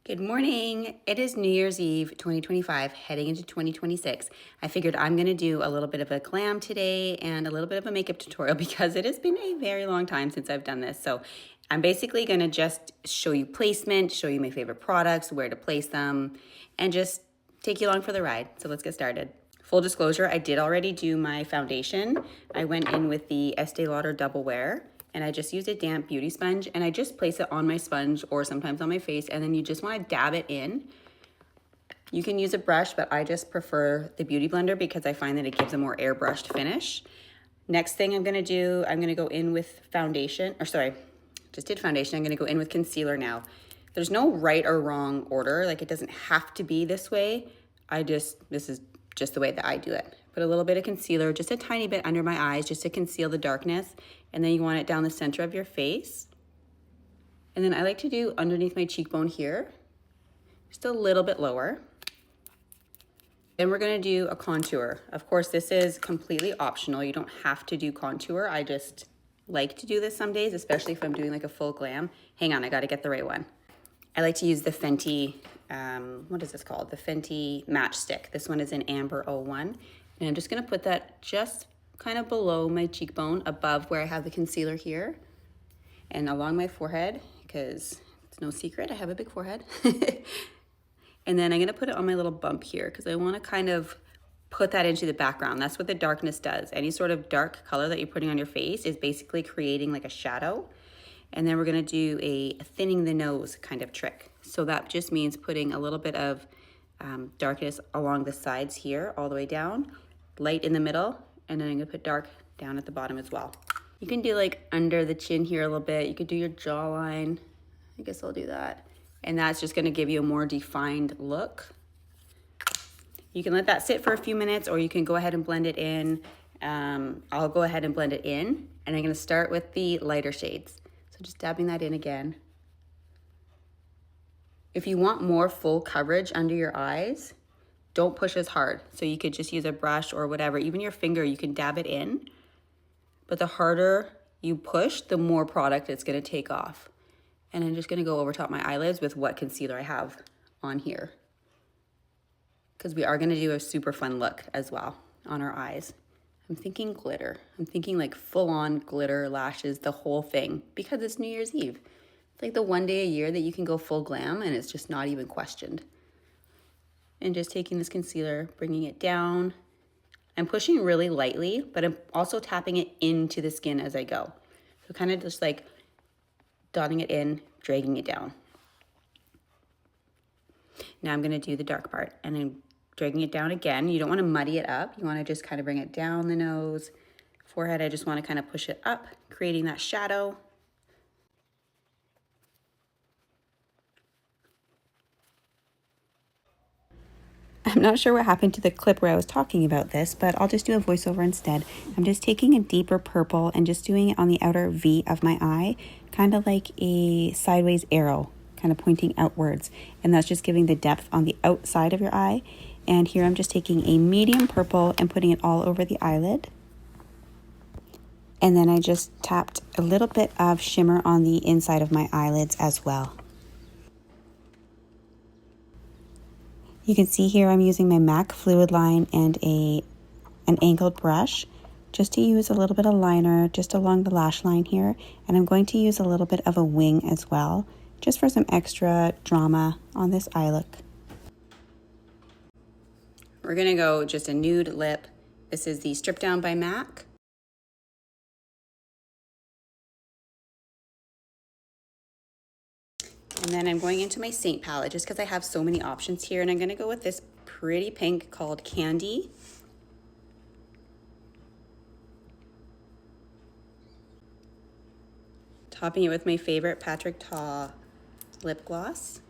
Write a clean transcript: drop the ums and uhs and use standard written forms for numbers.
Good morning. It is New Year's Eve 2025, heading into 2026. I figured I'm going to do a little bit of a glam today and a little bit of a makeup tutorial because it has been a very long time since I've done this. So I'm basically going to just show you placement, show you my favorite products, where to place them, and just take you along for the ride. So let's get started. Full disclosure, I did already do my foundation. I went in with the Estee Lauder Double Wear. And I just used a damp beauty sponge and I just place it on my sponge or sometimes on my face, and then you just want to dab it in. You can use a brush, but I just prefer the beauty blender because I find that it gives a more airbrushed finish. Next thing I'm going to do, I'm going to go in with foundation, or sorry, just did foundation. I'm going to go in with concealer now. There's no right or wrong order. Like, it doesn't have to be this way. This is just the way that I do it. Put a little bit of concealer, just a tiny bit under my eyes, just to conceal the darkness. And then you want it down the center of your face. And then I like to do underneath my cheekbone here, just a little bit lower. Then we're gonna do a contour. Of course, this is completely optional. You don't have to do contour. I just like to do this some days, especially if I'm doing like a full glam. Hang on, I gotta get the right one. I like to use the Fenty, what is this called? The Fenty Matchstick. This one is in Amber 01. And I'm just gonna put that just kind of below my cheekbone, above where I have the concealer here, and along my forehead, because it's no secret, I have a big forehead. And then I'm gonna put it on my little bump here, because I wanna kind of put that into the background. That's what the darkness does. Any sort of dark color that you're putting on your face is basically creating like a shadow. And then we're gonna do a thinning the nose kind of trick. So that just means putting a little bit of darkness along the sides here, all the way down, light in the middle, and then I'm gonna put dark down at the bottom as well. You can do like under the chin here a little bit. You could do your jawline. I guess I'll do that. And that's just gonna give you a more defined look. You can let that sit for a few minutes, or you can go ahead and blend it in. I'll go ahead and blend it in, and I'm gonna start with the lighter shades. So just dabbing that in again. If you want more full coverage under your eyes, don't push as hard. So you could just use a brush or whatever. Even your finger, you can dab it in. But the harder you push, the more product it's gonna take off. And I'm just gonna go over top my eyelids with what concealer I have on here, because we are gonna do a super fun look as well on our eyes. I'm thinking glitter. I'm thinking like full on glitter, lashes, the whole thing, because it's New Year's Eve. It's like the one day a year that you can go full glam and it's just not even questioned. And just taking this concealer, bringing it down. I'm pushing really lightly, but I'm also tapping it into the skin as I go. So kind of just like dotting it in, dragging it down. Now I'm gonna do the dark part, and I'm dragging it down again. You don't wanna muddy it up. You wanna just kind of bring it down the nose. Forehead, I just wanna kind of push it up, creating that shadow. I'm not sure what happened to the clip where I was talking about this, but I'll just do a voiceover instead. I'm just taking a deeper purple and just doing it on the outer V of my eye, kind of like a sideways arrow, kind of pointing outwards. And that's just giving the depth on the outside of your eye. And here I'm just taking a medium purple and putting it all over the eyelid. And then I just tapped a little bit of shimmer on the inside of my eyelids as well. You can see here I'm using my MAC fluid line and an angled brush just to use a little bit of liner just along the lash line here. And I'm going to use a little bit of a wing as well, just for some extra drama on this eye look. We're gonna go just a nude lip. This is the Strip Down by MAC. And then I'm going into my Saint palette just because I have so many options here, and I'm gonna go with this pretty pink called Candy. Topping it with my favorite Patrick Ta lip gloss.